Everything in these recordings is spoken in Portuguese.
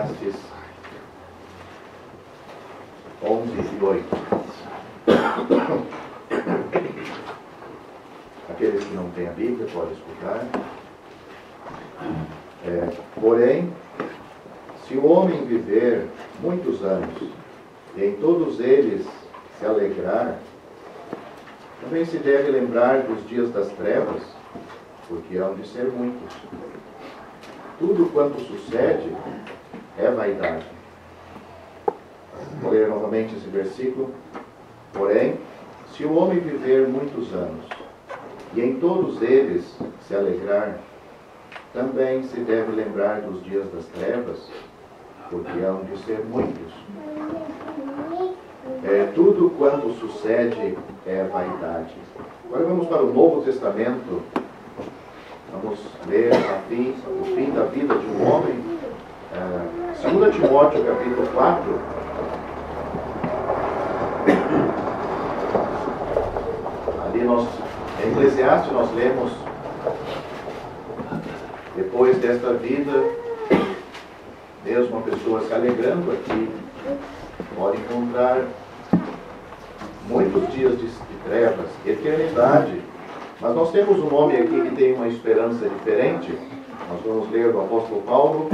Eclesiastes 11 e 8. Aqueles que não têm a Bíblia podem escutar. Porém, se o homem viver muitos anos e em todos eles se alegrar, também se deve lembrar dos dias das trevas, porque hão de ser muitos. Tudo quanto sucede é vaidade. Vou ler novamente esse versículo. Porém, se o homem viver muitos anos e em todos eles se alegrar, também se deve lembrar dos dias das trevas, porque hão de ser muitos. Tudo quanto sucede é vaidade. Agora vamos para o Novo Testamento. Vamos ler o fim da vida de um homem. 2 Timóteo, capítulo 4. Ali em Eclesiastes nós lemos, depois desta vida, mesmo a pessoa se alegrando aqui, pode encontrar muitos dias de trevas, eternidade. Mas nós temos um homem aqui que tem uma esperança diferente. Nós vamos ler do apóstolo Paulo,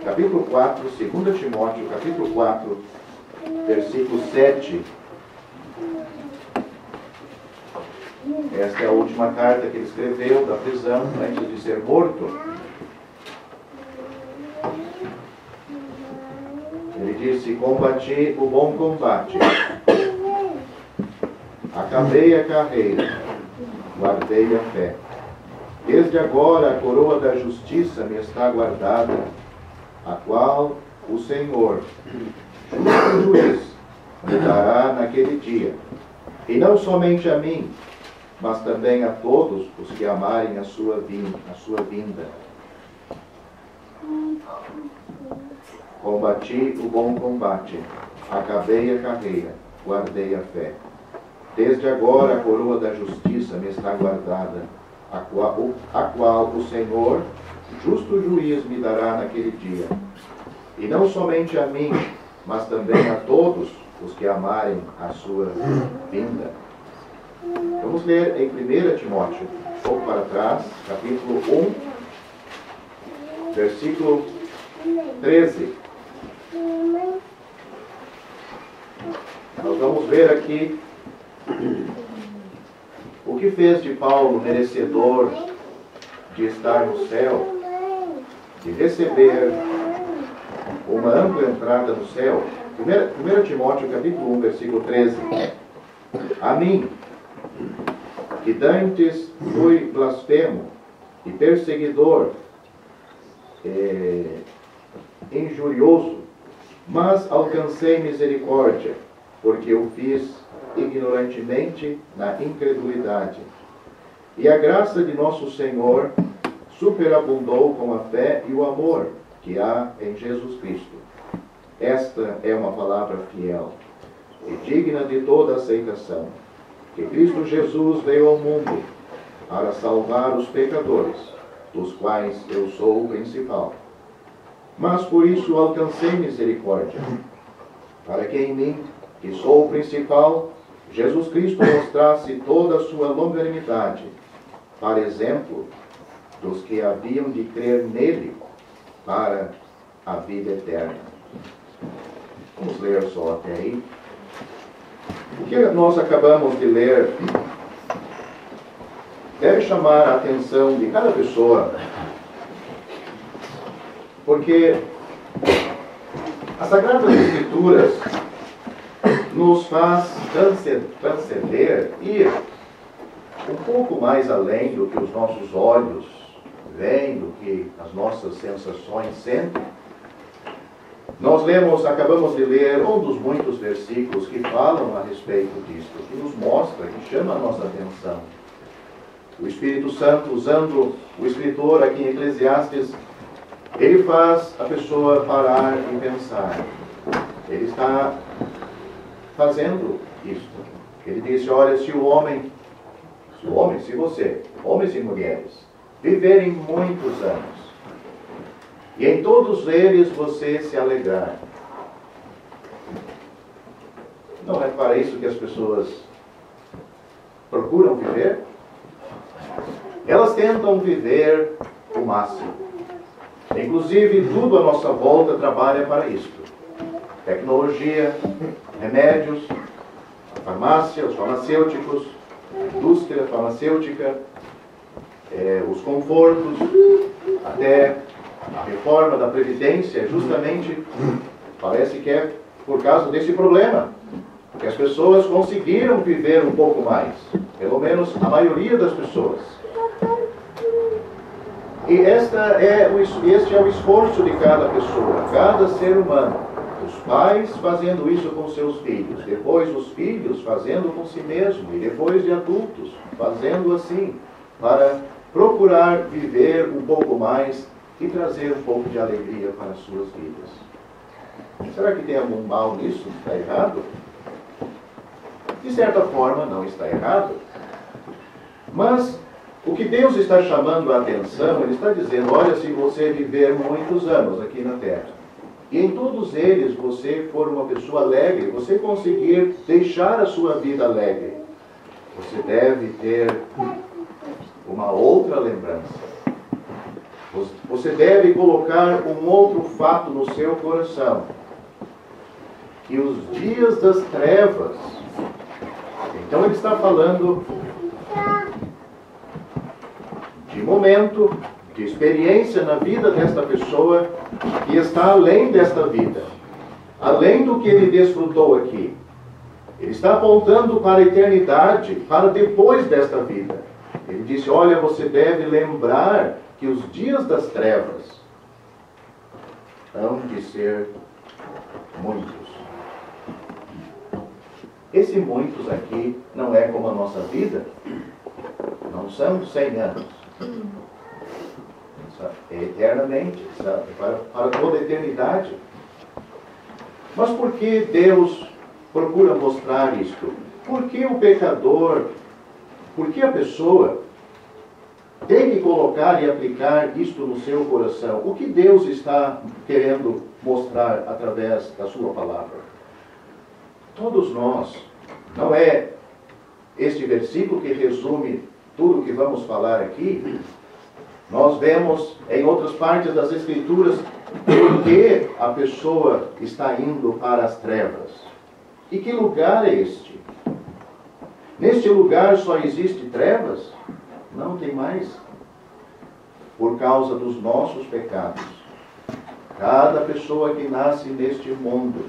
capítulo 4, 2 Timóteo, capítulo 4, versículo 7. Esta é a última carta que ele escreveu da prisão antes de ser morto. Ele disse: combati o bom combate, acabei a carreira, guardei a fé. Desde agora a coroa da justiça me está guardada, a qual o Senhor, justo juiz, me dará naquele dia. E não somente a mim, mas também a todos os que amarem a sua vinda. Combati o bom combate, acabei a carreira, guardei a fé. Desde agora a coroa da justiça me está guardada, a qual o Senhor, justo juiz, me dará naquele dia. E não somente a mim, mas também a todos os que amarem a sua vinda. Vamos ler em 1 Timóteo, um pouco para trás, capítulo 1, versículo 13. Nós vamos ver aqui o que fez de Paulo merecedor de estar no céu, de receber uma ampla entrada no céu. 1 Timóteo, capítulo 1, versículo 13. A mim, que dantes fui blasfemo e perseguidor, injurioso, mas alcancei misericórdia, porque eu fiz ignorantemente na incredulidade. E a graça de nosso Senhor superabundou com a fé e o amor que há em Jesus Cristo. Esta é uma palavra fiel e digna de toda aceitação, que Cristo Jesus veio ao mundo para salvar os pecadores, dos quais eu sou o principal. Mas por isso alcancei misericórdia, para que em mim, que sou o principal, Jesus Cristo mostrasse toda a sua longanimidade, para exemplo dos que haviam de crer nele para a vida eterna. Vamos ler só até aí. O que nós acabamos de ler deve chamar a atenção de cada pessoa, porque as Sagradas Escrituras nos faz transcender, ir um pouco mais além do que os nossos olhos veem, do que as nossas sensações sentem. Nós acabamos de ler um dos muitos versículos que falam a respeito disso, que nos mostra, que chama a nossa atenção. O Espírito Santo, usando o escritor aqui em Eclesiastes, ele faz a pessoa parar e pensar. Ele está fazendo isto. Ele disse: olha, se você, homens e mulheres, viverem muitos anos, e em todos eles você se alegrar. Não é para isso que as pessoas procuram viver? Elas tentam viver o máximo. Inclusive, tudo à nossa volta trabalha para isto. Tecnologia, remédios, a farmácia, os farmacêuticos, a indústria farmacêutica, os confortos, até a reforma da Previdência, justamente, parece que é por causa desse problema, que as pessoas conseguiram viver um pouco mais, pelo menos a maioria das pessoas. E este é o esforço de cada pessoa, cada ser humano. Os pais fazendo isso com seus filhos, depois os filhos fazendo com si mesmo, e depois de adultos fazendo assim, para procurar viver um pouco mais e trazer um pouco de alegria para as suas vidas. Será que tem algum mal nisso? Está errado? De certa forma, não está errado. Mas o que Deus está chamando a atenção, Ele está dizendo, olha, se você viver muitos anos aqui na Terra, e em todos eles você for uma pessoa alegre, você conseguir deixar a sua vida alegre, você deve ter uma outra lembrança. Você deve colocar um outro fato no seu coração. Que os dias das trevas, então ele está falando de momento, de experiência na vida desta pessoa que está além desta vida, além do que ele desfrutou aqui. Ele está apontando para a eternidade, para depois desta vida. Ele disse, olha, você deve lembrar que os dias das trevas hão de ser muitos. Esse muitos aqui não é como a nossa vida, não são 100 anos. É eternamente, sabe? Para toda a eternidade. Mas por que Deus procura mostrar isto? Por que o pecador, por que a pessoa tem que colocar e aplicar isto no seu coração? O que Deus está querendo mostrar através da sua palavra? Todos nós, não é este versículo que resume tudo o que vamos falar aqui. Nós vemos em outras partes das Escrituras por que a pessoa está indo para as trevas. E que lugar é este? Neste lugar só existe trevas? Não tem mais. Por causa dos nossos pecados. Cada pessoa que nasce neste mundo,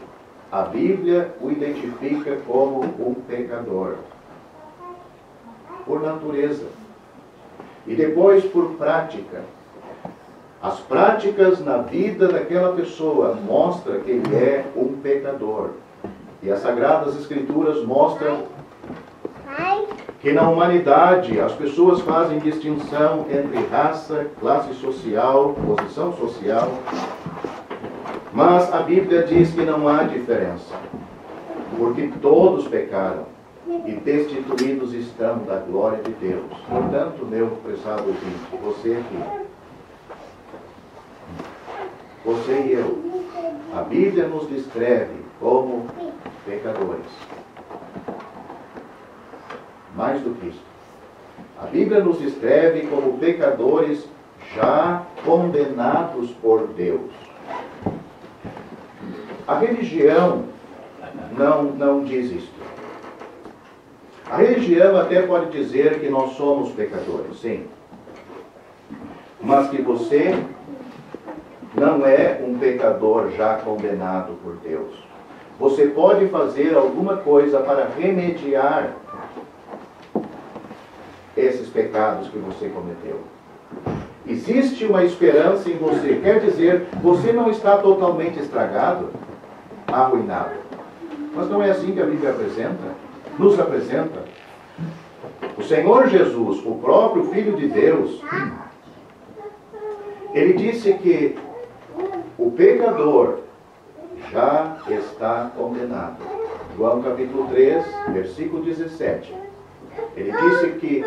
a Bíblia o identifica como um pecador. Por natureza. E depois por prática. As práticas na vida daquela pessoa mostram que ele é um pecador. E as Sagradas Escrituras mostram que na humanidade as pessoas fazem distinção entre raça, classe social, posição social. Mas a Bíblia diz que não há diferença. Porque todos pecaram e destituídos estão da glória de Deus. Portanto, meu prezado ouvinte, você aqui, você e eu, a Bíblia nos descreve como pecadores. Mais do que isso, a Bíblia nos descreve como pecadores já condenados por Deus. A religião não diz isto. A religião até pode dizer que nós somos pecadores, sim. Mas que você não é um pecador já condenado por Deus. Você pode fazer alguma coisa para remediar esses pecados que você cometeu. Existe uma esperança em você. Quer dizer, você não está totalmente estragado, arruinado. Mas não é assim que a Bíblia nos apresenta. O Senhor Jesus, o próprio Filho de Deus, ele disse que o pecador já está condenado. João capítulo 3, versículo 17. Ele disse que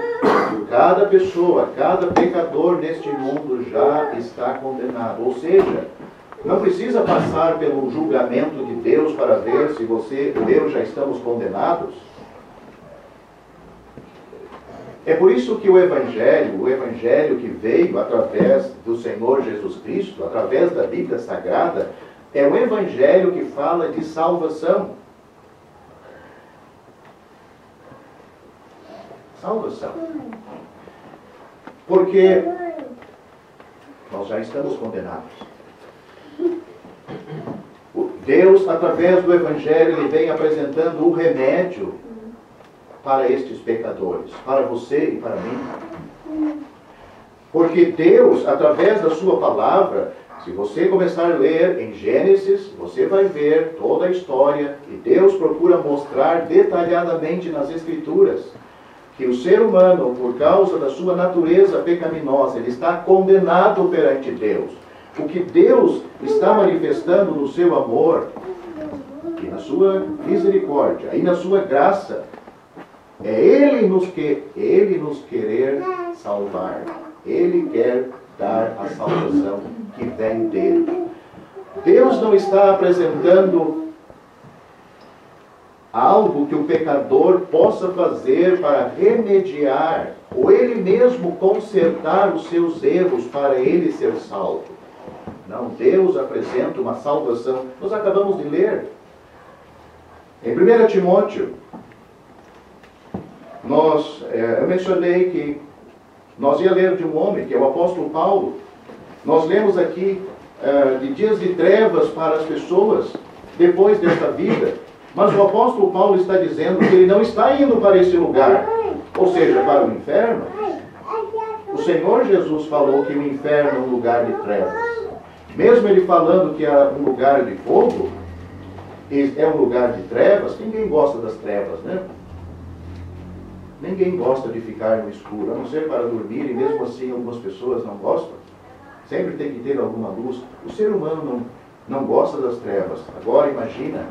cada pessoa, cada pecador neste mundo já está condenado. Ou seja, não precisa passar pelo julgamento de Deus para ver se você e eu já estamos condenados. É por isso que o Evangelho que veio através do Senhor Jesus Cristo, através da Bíblia Sagrada, é um Evangelho que fala de salvação. Salvação. Porque nós já estamos condenados. Deus, através do Evangelho, Ele vem apresentando o remédio para estes pecadores, para você e para mim. Porque Deus, através da sua palavra, se você começar a ler em Gênesis, você vai ver toda a história, e Deus procura mostrar detalhadamente nas Escrituras que o ser humano, por causa da sua natureza pecaminosa, ele está condenado perante Deus. O que Deus está manifestando no seu amor, e na sua misericórdia, e na sua graça, é Ele nos querer salvar. Ele quer dar a salvação que vem dele. Deus não está apresentando algo que o pecador possa fazer para remediar, ou ele mesmo consertar os seus erros para ele ser salvo. Não, Deus apresenta uma salvação. Nós acabamos de ler. Em 1 Timóteo, eu mencionei que nós ia ler de um homem, que é o apóstolo Paulo. Nós lemos aqui de dias de trevas para as pessoas depois desta vida. Mas o apóstolo Paulo está dizendo que ele não está indo para esse lugar, ou seja, para o inferno. O Senhor Jesus falou que o inferno é um lugar de trevas. Mesmo ele falando que é um lugar de fogo, é um lugar de trevas, ninguém gosta das trevas, né? Ninguém gosta de ficar no escuro, a não ser para dormir, e mesmo assim algumas pessoas não gostam. Sempre tem que ter alguma luz. O ser humano não gosta das trevas. Agora imagina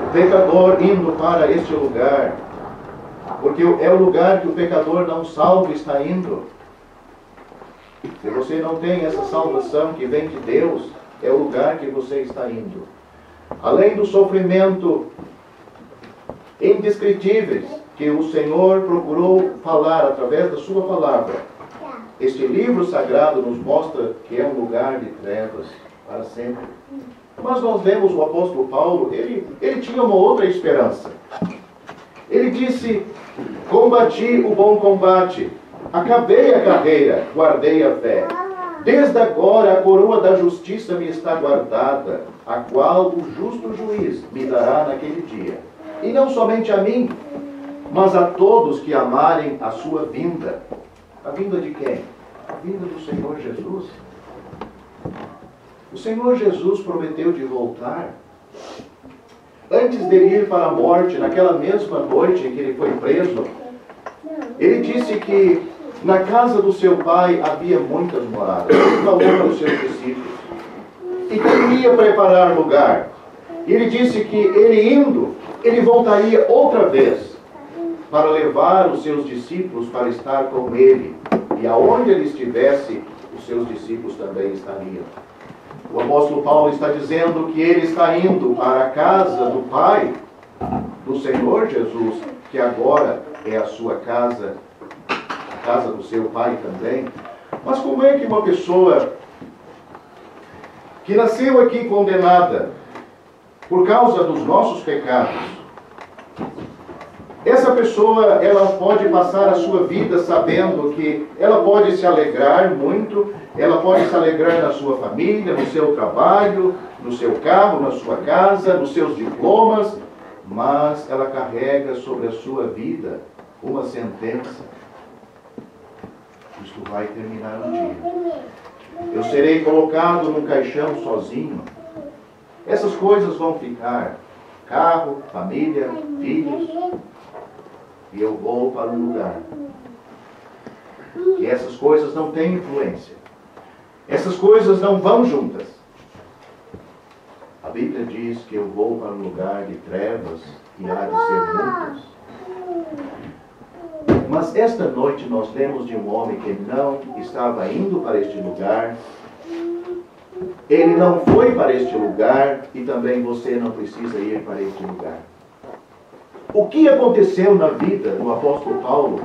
o pecador indo para este lugar, porque é o lugar que o pecador não salvo está indo. Se você não tem essa salvação que vem de Deus, é o lugar que você está indo. Além do sofrimento indescritíveis que o Senhor procurou falar através da sua palavra, este livro sagrado nos mostra que é um lugar de trevas para sempre. Mas nós vemos o apóstolo Paulo, ele tinha uma outra esperança. Ele disse: combati o bom combate, acabei a carreira, guardei a fé. Desde agora a coroa da justiça me está guardada, a qual o justo juiz me dará naquele dia. E não somente a mim, mas a todos que amarem a sua vinda. A vinda de quem? A vinda do Senhor Jesus. O Senhor Jesus prometeu de voltar. Antes de ir para a morte, naquela mesma noite em que ele foi preso, ele disse que na casa do seu pai havia muitas moradas. Ele falou para os seus discípulos. E que ele ia preparar lugar. Ele disse que ele indo, ele voltaria outra vez para levar os seus discípulos para estar com ele. E aonde ele estivesse, os seus discípulos também estariam. O apóstolo Paulo está dizendo que ele está indo para a casa do Pai, do Senhor Jesus, que agora é a sua casa, a casa do seu Pai também. Mas como é que uma pessoa que nasceu aqui condenada por causa dos nossos pecados, essa pessoa, ela pode passar a sua vida sabendo que ela pode se alegrar muito, ela pode se alegrar na sua família, no seu trabalho, no seu carro, na sua casa, nos seus diplomas, mas ela carrega sobre a sua vida uma sentença. Isto vai terminar um dia. Eu serei colocado num caixão sozinho. Essas coisas vão ficar. Carro, família, filhos. E eu vou para um lugar. E essas coisas não têm influência. Essas coisas não vão juntas. A Bíblia diz diz que eu vou para um lugar de trevas e há de ser muitas. Mas esta noite nós lemos de um homem que não estava indo para este lugar. Ele não foi para este lugar e também você não precisa ir para este lugar. O que aconteceu na vida do apóstolo Paulo,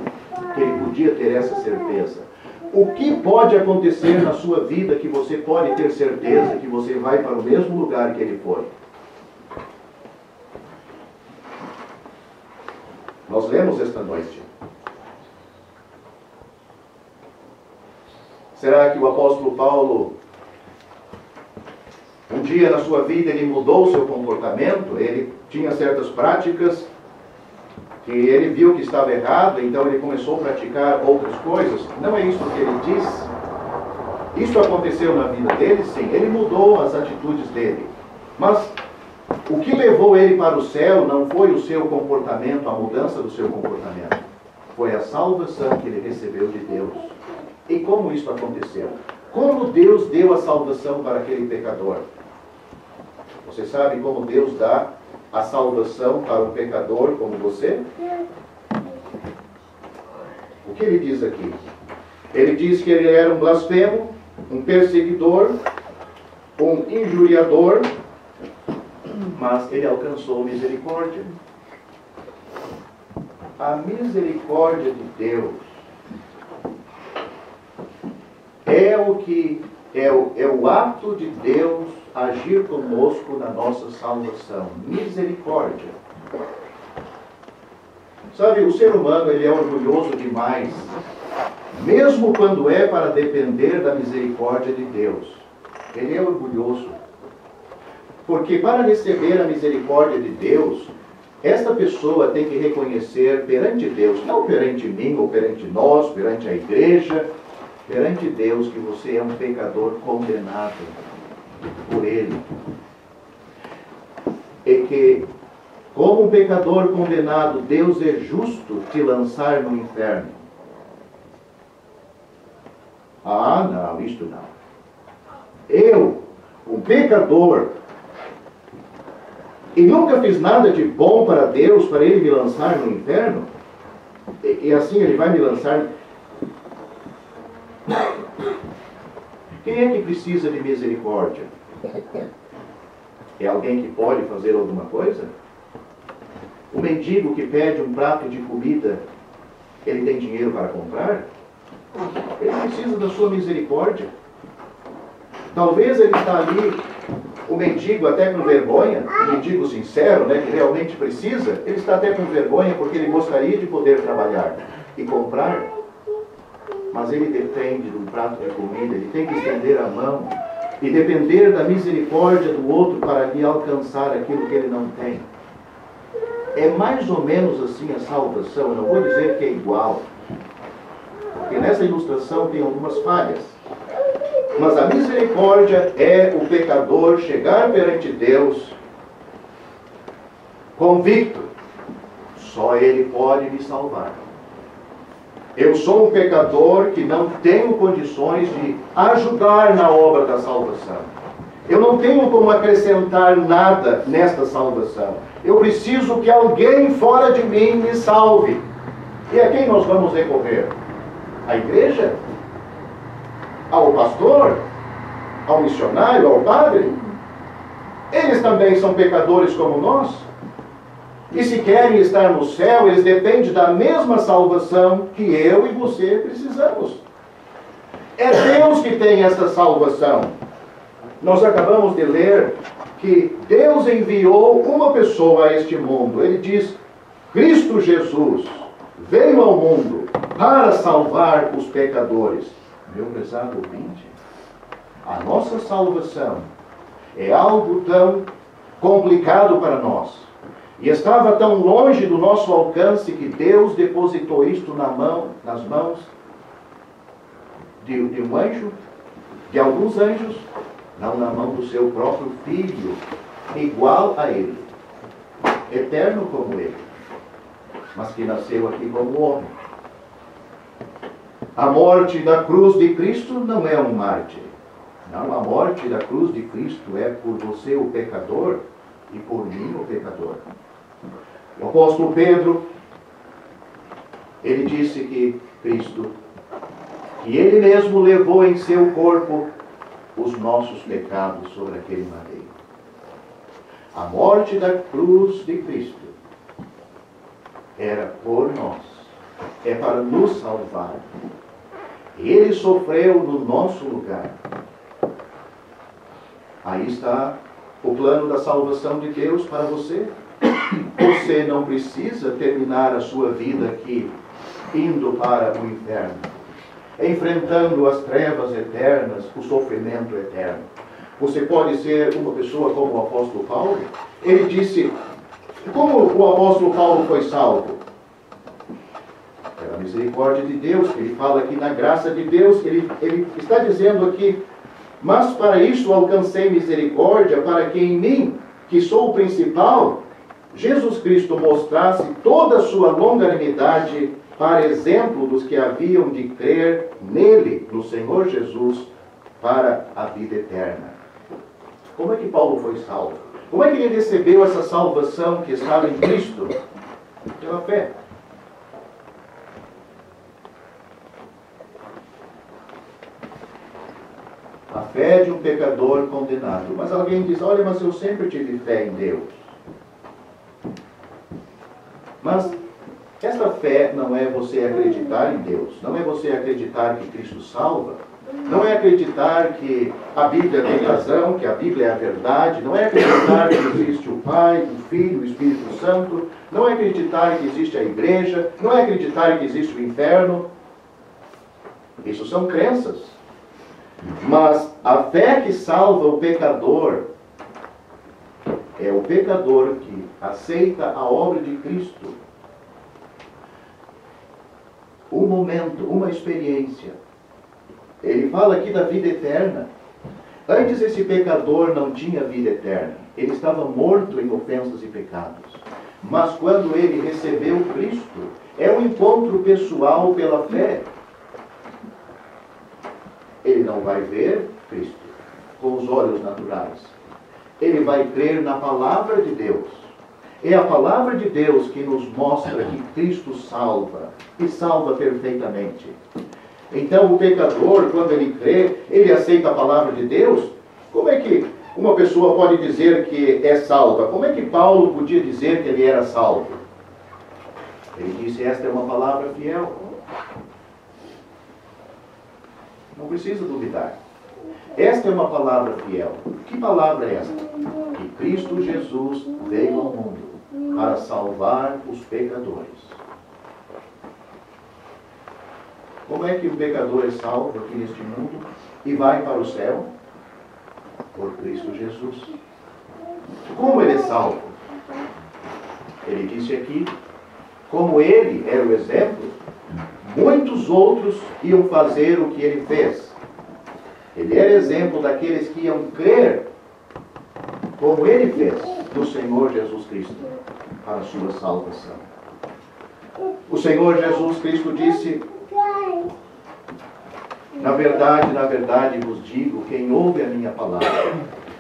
que ele podia ter essa certeza? O que pode acontecer na sua vida que você pode ter certeza que você vai para o mesmo lugar que ele foi? Nós lemos esta noite. Será que o apóstolo Paulo, um dia na sua vida, ele mudou o seu comportamento? Ele tinha certas práticas que ele viu que estava errado, então ele começou a praticar outras coisas? Não é isso que ele diz. Isso aconteceu na vida dele, sim. Ele mudou as atitudes dele. Mas o que levou ele para o céu não foi o seu comportamento, a mudança do seu comportamento. Foi a salvação que ele recebeu de Deus. E como isso aconteceu? Como Deus deu a salvação para aquele pecador? Você sabe como Deus dá a salvação para um pecador como você? O que ele diz aqui? Ele diz que ele era um blasfemo, um perseguidor, um injuriador, mas ele alcançou misericórdia. A misericórdia de Deus é o ato de Deus agir conosco na nossa salvação. Misericórdia. Sabe, o ser humano, ele é orgulhoso demais, mesmo quando é para depender da misericórdia de Deus. Ele é orgulhoso. Porque para receber a misericórdia de Deus, esta pessoa tem que reconhecer perante Deus, não perante mim ou perante nós, perante a igreja, perante Deus, que você é um pecador condenado por Ele. E que, como um pecador condenado, Deus é justo te lançar no inferno. Ah, não, isto não. Eu, um pecador, e nunca fiz nada de bom para Deus, para Ele me lançar no inferno? E assim Ele vai me lançar. Quem é que precisa de misericórdia? É alguém que pode fazer alguma coisa? O mendigo que pede um prato de comida, ele tem dinheiro para comprar? Ele precisa da sua misericórdia. Talvez ele está ali, o mendigo até com vergonha, o mendigo sincero, né, que realmente precisa, ele está até com vergonha porque ele gostaria de poder trabalhar e comprar, mas ele depende de um prato de comida, ele tem que estender a mão e depender da misericórdia do outro para lhe alcançar aquilo que ele não tem. É mais ou menos assim a salvação. Eu não vou dizer que é igual, porque nessa ilustração tem algumas falhas. Mas a misericórdia é o pecador chegar perante Deus convicto. Só Ele pode me salvar. Eu sou um pecador que não tenho condições de ajudar na obra da salvação. Eu não tenho como acrescentar nada nesta salvação. Eu preciso que alguém fora de mim me salve. E a quem nós vamos recorrer? À igreja? Ao pastor? Ao missionário? Ao padre? Eles também são pecadores como nós. E se querem estar no céu, eles dependem da mesma salvação que eu e você precisamos. É Deus que tem essa salvação. Nós acabamos de ler que Deus enviou uma pessoa a este mundo. Ele diz, Cristo Jesus veio ao mundo para salvar os pecadores. Meu prezado ouvinte, a nossa salvação é algo tão complicado para nós. E estava tão longe do nosso alcance que Deus depositou isto nas mãos de um anjo, de alguns anjos, não na mão do seu próprio Filho, igual a Ele, eterno como Ele, mas que nasceu aqui como homem. A morte da cruz de Cristo não é um mártir. Não, a morte da cruz de Cristo é por você, o pecador, e por mim, o pecador. O apóstolo Pedro, ele disse que Cristo, que ele mesmo levou em seu corpo os nossos pecados sobre aquele madeiro. A morte da cruz de Cristo era por nós, é para nos salvar. Ele sofreu no nosso lugar. Aí está o plano da salvação de Deus para você. Você não precisa terminar a sua vida aqui, indo para o inferno, enfrentando as trevas eternas, o sofrimento eterno. Você pode ser uma pessoa como o apóstolo Paulo. Ele disse, como o apóstolo Paulo foi salvo? Pela misericórdia de Deus, que ele fala aqui na graça de Deus, ele está dizendo aqui, mas para isso alcancei misericórdia, para que em mim, que sou o principal, Jesus Cristo mostrasse toda a sua longanimidade para exemplo dos que haviam de crer nele, no Senhor Jesus, para a vida eterna. Como é que Paulo foi salvo? Como é que ele recebeu essa salvação que estava em Cristo? Pela fé. A fé de um pecador condenado. Mas alguém diz, olha, mas eu sempre tive fé em Deus. Mas esta fé não é você acreditar em Deus, não é você acreditar que Cristo salva, não é acreditar que a Bíblia tem razão, que a Bíblia é a verdade, não é acreditar que existe o Pai, o Filho, o Espírito Santo, não é acreditar que existe a igreja, não é acreditar que existe o inferno. Isso são crenças. Mas a fé que salva o pecador é o pecador que aceita a obra de Cristo. Um momento, uma experiência. Ele fala aqui da vida eterna. Antes esse pecador não tinha vida eterna. Ele estava morto em ofensas e pecados. Mas quando ele recebeu Cristo, é um encontro pessoal pela fé. Ele não vai ver Cristo com os olhos naturais. Ele vai crer na palavra de Deus. É a palavra de Deus que nos mostra que Cristo salva, e salva perfeitamente. Então o pecador, quando ele crê, ele aceita a palavra de Deus. Como é que uma pessoa pode dizer que é salva? Como é que Paulo podia dizer que ele era salvo? Ele disse, esta é uma palavra fiel. Não precisa duvidar. Esta é uma palavra fiel. Que palavra é esta? Que Cristo Jesus veio ao mundo para salvar os pecadores. Como é que o pecador é salvo aqui neste mundo e vai para o céu? Por Cristo Jesus. Como ele é salvo? Ele disse aqui, como ele era o exemplo, muitos outros iam fazer o que ele fez. Ele era exemplo daqueles que iam crer, como ele fez, no Senhor Jesus Cristo, para a sua salvação. O Senhor Jesus Cristo disse, na verdade vos digo, quem ouve a minha palavra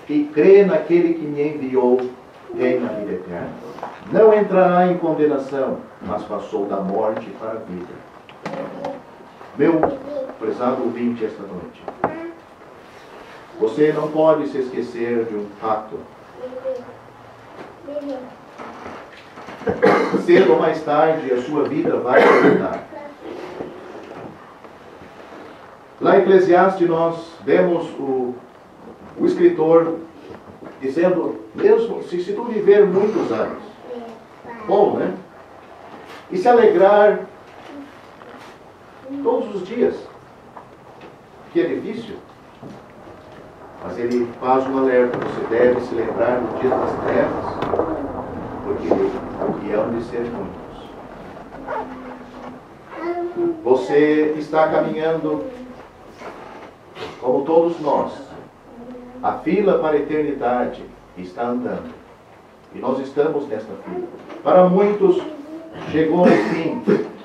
e crê naquele que me enviou, tem a vida eterna. Não entrará em condenação, mas passou da morte para a vida. Meu prezado ouvinte esta noite, você não pode se esquecer de um fato. Cedo ou mais tarde, a sua vida vai terminar. Lá em Eclesiastes nós vemos o escritor dizendo, mesmo se tu viver muitos anos, bom, né? E se alegrar todos os dias, que é difícil. Mas ele faz um alerta, você deve se lembrar do dia das trevas, porque hão de ser muitos. Você está caminhando, como todos nós, a fila para a eternidade está andando. E nós estamos nesta fila. Para muitos, chegou o fim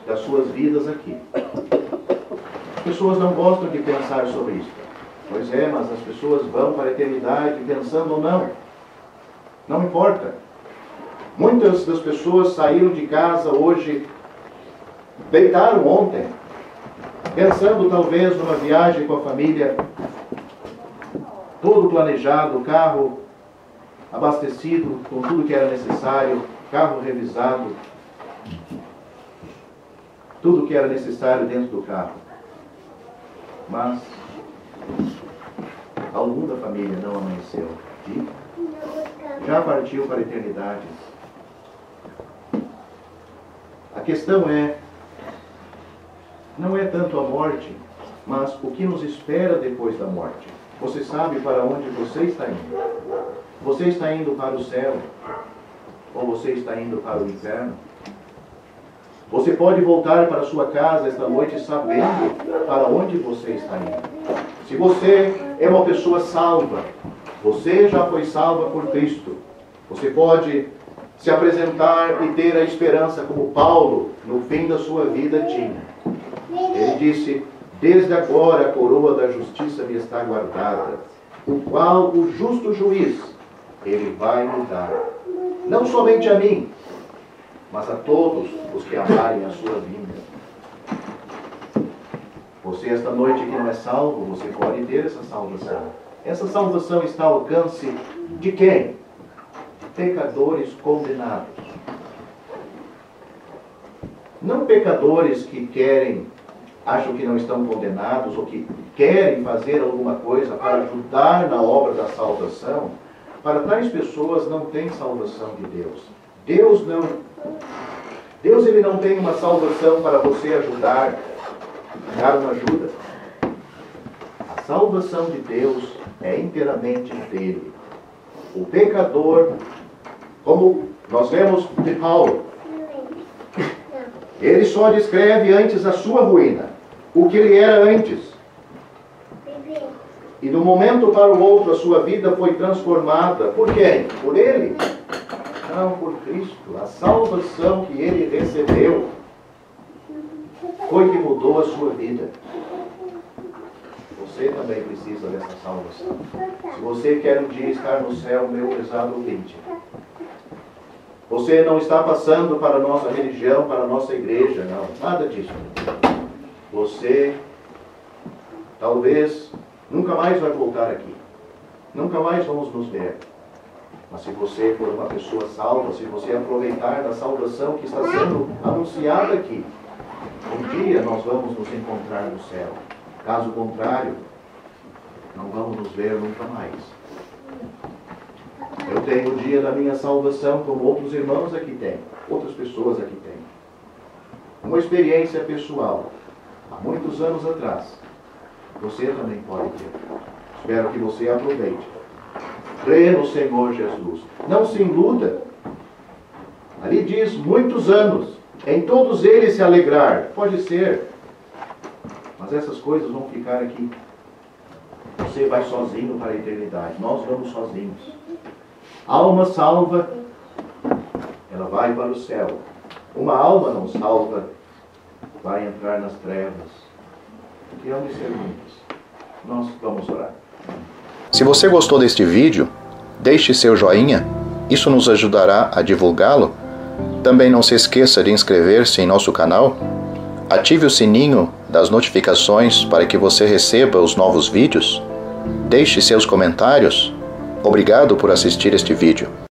das suas vidas aqui. As pessoas não gostam de pensar sobre isso. Pois é, mas as pessoas vão para a eternidade pensando ou não. Não importa. Muitas das pessoas saíram de casa hoje, deitaram ontem, pensando talvez numa viagem com a família, todo planejado, carro abastecido com tudo que era necessário, carro revisado, tudo que era necessário dentro do carro. Mas algum da família não amanheceu e já partiu para a eternidade. A questão não é tanto a morte, mas o que nos espera depois da morte. Você sabe para onde você está indo? Você está indo para o céu? Ou você está indo para o inferno? Você pode voltar para a sua casa esta noite sabendo para onde você está indo. Se você é uma pessoa salva, você já foi salva por Cristo. Você pode se apresentar e ter a esperança como Paulo, no fim da sua vida, tinha. Ele disse: desde agora a coroa da justiça me está guardada, o qual o justo juiz, ele vai me dar. Não somente a mim, mas a todos os que amarem a sua vinda. Você, esta noite que não é salvo, você pode ter essa salvação. Essa salvação está ao alcance de quem? Pecadores condenados. Não pecadores que acham que não estão condenados ou que querem fazer alguma coisa para ajudar na obra da salvação. Para tais pessoas não tem salvação de Deus. Deus ele não tem uma salvação para você ajudar, dar uma ajuda. A salvação de Deus é inteiramente dele. O pecador, como nós vemos de Paulo, ele só descreve antes a sua ruína, o que ele era antes. E de um momento para o outro a sua vida foi transformada. Por quem? Por ele? Não, por Cristo. A salvação que ele recebeu foi que mudou a sua vida. Você também precisa dessa salvação. Se você quer um dia estar no céu, meu prezado ouvinte, você não está passando para a nossa religião, para a nossa igreja, não. Nada disso. Você talvez nunca mais vai voltar aqui. Nunca mais vamos nos ver. Mas se você for uma pessoa salva, se você aproveitar da salvação que está sendo anunciada aqui, um dia nós vamos nos encontrar no céu. Caso contrário, não vamos nos ver nunca mais. Eu tenho o dia da minha salvação, como outros irmãos aqui têm, outras pessoas aqui têm. Uma experiência pessoal, há muitos anos atrás. Você também pode ter. Espero que você aproveite. Crê no Senhor Jesus. Não se iluda. Ali diz muitos anos. Em todos eles se alegrar. Pode ser. Mas essas coisas vão ficar aqui. Você vai sozinho para a eternidade. Nós vamos sozinhos. Alma salva, ela vai para o céu. Uma alma não salva, vai entrar nas trevas. Que hão de ser muitas. Nós vamos orar. Se você gostou deste vídeo, deixe seu joinha. Isso nos ajudará a divulgá-lo. Também não se esqueça de inscrever-se em nosso canal. Ative o sininho das notificações para que você receba os novos vídeos. Deixe seus comentários. Obrigado por assistir este vídeo.